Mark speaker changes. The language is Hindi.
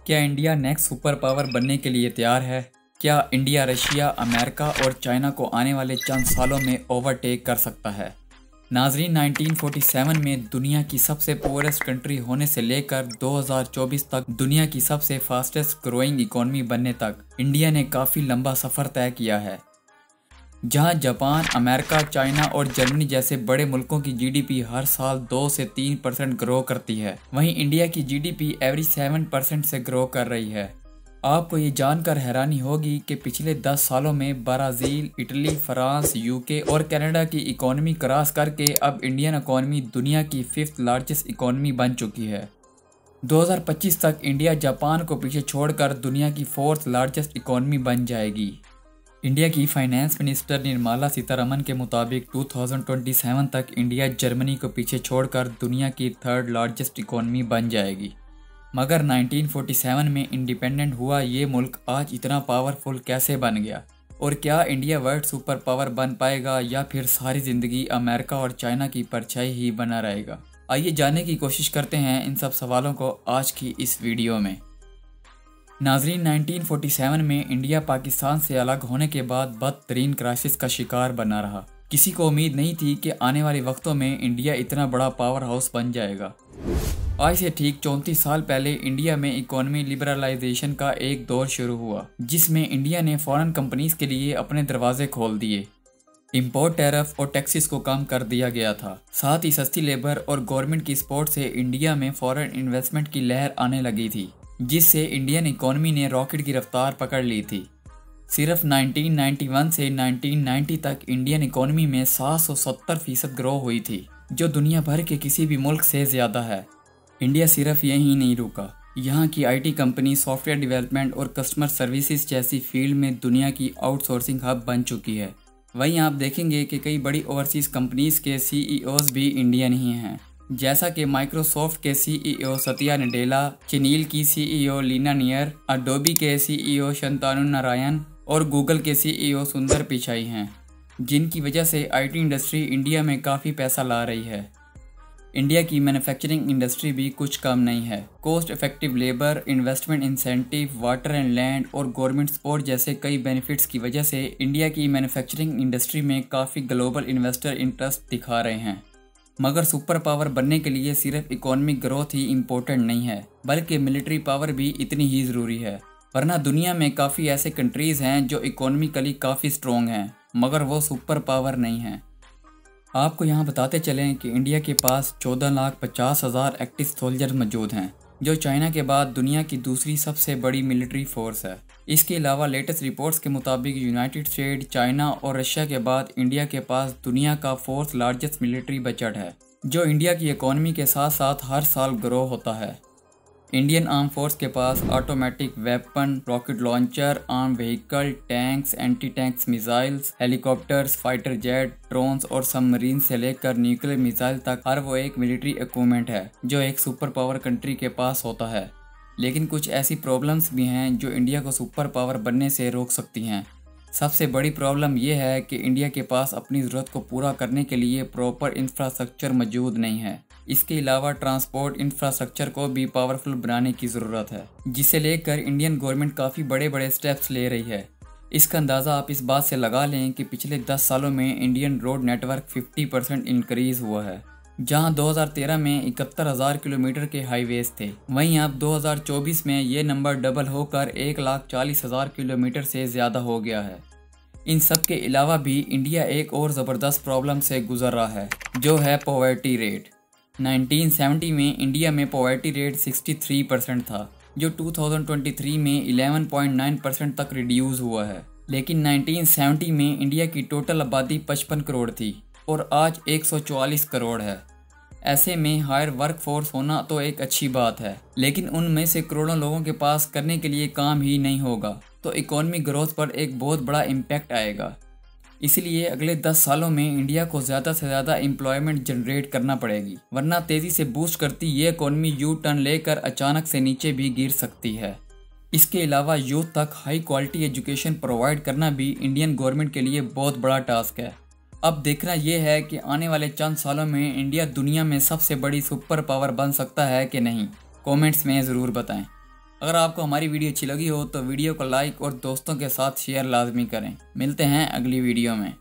Speaker 1: क्या इंडिया नेक्स्ट सुपर पावर बनने के लिए तैयार है? क्या इंडिया रशिया, अमेरिका और चाइना को आने वाले चंद सालों में ओवरटेक कर सकता है? नाजरीन, 1947 में दुनिया की सबसे पुअरेस्ट कंट्री होने से लेकर 2024 तक दुनिया की सबसे फास्टेस्ट ग्रोइंग इकोनॉमी बनने तक इंडिया ने काफ़ी लंबा सफ़र तय किया है। जहां जापान, अमेरिका, चाइना और जर्मनी जैसे बड़े मुल्कों की जीडीपी हर साल 2 से 3% ग्रो करती है, वहीं इंडिया की जीडीपी एवरेज 7% से ग्रो कर रही है। आपको ये जानकर हैरानी होगी कि पिछले 10 सालों में ब्राज़ील, इटली, फ्रांस, यूके और कनाडा की इकोनॉमी क्रॉस करके अब इंडियन इकोनॉमी दुनिया की 5th लार्जेस्ट इकोनॉमी बन चुकी है। 2025 तक इंडिया जापान को पीछे छोड़कर दुनिया की 4th लार्जेस्ट इकोनॉमी बन जाएगी। इंडिया की फाइनेंस मिनिस्टर निर्मला सीतारमण के मुताबिक 2027 तक इंडिया जर्मनी को पीछे छोड़कर दुनिया की 3rd लार्जेस्ट इकोनॉमी बन जाएगी। मगर 1947 में इंडिपेंडेंट हुआ ये मुल्क आज इतना पावरफुल कैसे बन गया? और क्या इंडिया वर्ल्ड सुपर पावर बन पाएगा या फिर सारी ज़िंदगी अमेरिका और चाइना की परछाई ही बना रहेगा? आइए जानने की कोशिश करते हैं इन सब सवालों को आज की इस वीडियो में। नाजरीन, 1947 में इंडिया पाकिस्तान से अलग होने के बाद बदतरीन क्राइसिस का शिकार बना रहा। किसी को उम्मीद नहीं थी कि आने वाले वक्तों में इंडिया इतना बड़ा पावर हाउस बन जाएगा। आज से ठीक 34 साल पहले इंडिया में इकोनॉमी लिबरलाइजेशन का एक दौर शुरू हुआ, जिसमें इंडिया ने फॉरेन कंपनीज के लिए अपने दरवाजे खोल दिए। इम्पोर्ट टैरिफ और टैक्सेस को कम कर दिया गया था। साथ ही सस्ती लेबर और गवर्नमेंट की सपोर्ट से इंडिया में फॉरेन इन्वेस्टमेंट की लहर आने लगी थी, जिससे इंडियन इकोनॉमी ने रॉकेट की रफ्तार पकड़ ली थी। सिर्फ 1991 से 1990 तक इंडियन इकोनॉमी में 770% ग्रो हुई थी, जो दुनिया भर के किसी भी मुल्क से ज़्यादा है। इंडिया सिर्फ यहीं नहीं रुका, यहाँ की आईटी कंपनी सॉफ्टवेयर डेवलपमेंट और कस्टमर सर्विसेज जैसी फील्ड में दुनिया की आउटसोर्सिंग हब बन चुकी है। वहीं आप देखेंगे कि कई बड़ी ओवरसीज़ कंपनीज़ के सीईओज़ भी इंडियन ही हैं, जैसा कि माइक्रोसॉफ्ट के सीईओ सत्या नडेला, चिनील की सीईओ लीना नियर, अडोबी के सीईओ शंतनु नारायण और गूगल के सीईओ सुंदर पिचाई हैं, जिनकी वजह से आईटी इंडस्ट्री इंडिया में काफ़ी पैसा ला रही है। इंडिया की मैन्युफैक्चरिंग इंडस्ट्री भी कुछ कम नहीं है। Cost effective labour, investment incentive, water and land और गवर्नमेंट सपोर्ट जैसे कई बेनिफिट्स की वजह से इंडिया की मैन्युफैक्चरिंग इंडस्ट्री में काफ़ी ग्लोबल इन्वेस्टर इंटरेस्ट दिखा रहे हैं। मगर सुपर पावर बनने के लिए सिर्फ इकोनॉमिक ग्रोथ ही इम्पोर्टेंट नहीं है, बल्कि मिलिट्री पावर भी इतनी ही ज़रूरी है। वरना दुनिया में काफ़ी ऐसे कंट्रीज़ हैं जो इकोनॉमिकली काफ़ी स्ट्रॉन्ग हैं, मगर वो सुपर पावर नहीं हैं। आपको यहाँ बताते चलें कि इंडिया के पास 14,50,000 एक्टिव सोल्जर मौजूद हैं, जो चाइना के बाद दुनिया की दूसरी सबसे बड़ी मिलिट्री फोर्स है। इसके अलावा लेटेस्ट रिपोर्ट्स के मुताबिक यूनाइटेड स्टेट, चाइना और रशिया के बाद इंडिया के पास दुनिया का 4th लार्जेस्ट मिलिट्री बजट है, जो इंडिया की इकोनॉमी के साथ साथ हर साल ग्रो होता है। इंडियन आर्म फोर्स के पास automatic weapon, rocket launcher, arm vehicle, tanks, anti tanks missiles, helicopters, fighter jet, drones और सबमरीन से लेकर न्यूक्लियर मिसाइल तक हर वो एक मिलिट्री इक्विपमेंट है जो एक सुपर पावर कंट्री के पास होता है। लेकिन कुछ ऐसी प्रॉब्लम्स भी हैं जो इंडिया को सुपर पावर बनने से रोक सकती हैं। सबसे बड़ी प्रॉब्लम यह है कि इंडिया के पास अपनी ज़रूरत को पूरा करने के लिए प्रॉपर इंफ्रास्ट्रक्चर मौजूद नहीं है। इसके अलावा ट्रांसपोर्ट इंफ्रास्ट्रक्चर को भी पावरफुल बनाने की ज़रूरत है, जिसे लेकर इंडियन गवर्नमेंट काफ़ी बड़े बड़े स्टेप्स ले रही है। इसका अंदाज़ा आप इस बात से लगा लें कि पिछले 10 सालों में इंडियन रोड नेटवर्क 50% इंक्रीज़ हुआ है। जहां 2013 में 71,000 किलोमीटर के हाईवेज थे, वहीं अब 2024 में ये नंबर डबल होकर 1,40,000 किलोमीटर से ज़्यादा हो गया है। इन सब के अलावा भी इंडिया एक और ज़बरदस्त प्रॉब्लम से गुजर रहा है, जो है पॉवर्टी रेट। 1970 में इंडिया में पॉवर्टी रेट 63% था, जो 2023 में 11.9% तक रिड्यूस हुआ है। लेकिन 1970 में इंडिया की टोटल आबादी 55 करोड़ थी और आज 144 करोड़ है। ऐसे में हायर वर्क फोर्स होना तो एक अच्छी बात है, लेकिन उनमें से करोड़ों लोगों के पास करने के लिए काम ही नहीं होगा, तो इकोनॉमिक ग्रोथ पर एक बहुत बड़ा इम्पैक्ट आएगा। इसलिए अगले 10 सालों में इंडिया को ज़्यादा से ज़्यादा एम्प्लॉयमेंट जनरेट करना पड़ेगी, वरना तेज़ी से बूस्ट करती ये इकोनॉमी यू टर्न लेकर अचानक से नीचे भी गिर सकती है। इसके अलावा यूथ तक हाई क्वालिटी एजुकेशन प्रोवाइड करना भी इंडियन गवर्नमेंट के लिए बहुत बड़ा टास्क है। अब देखना यह है कि आने वाले चंद सालों में इंडिया दुनिया में सबसे बड़ी सुपर पावर बन सकता है कि नहीं। कमेंट्स में ज़रूर बताएं। अगर आपको हमारी वीडियो अच्छी लगी हो तो वीडियो को लाइक और दोस्तों के साथ शेयर लाजमी करें। मिलते हैं अगली वीडियो में।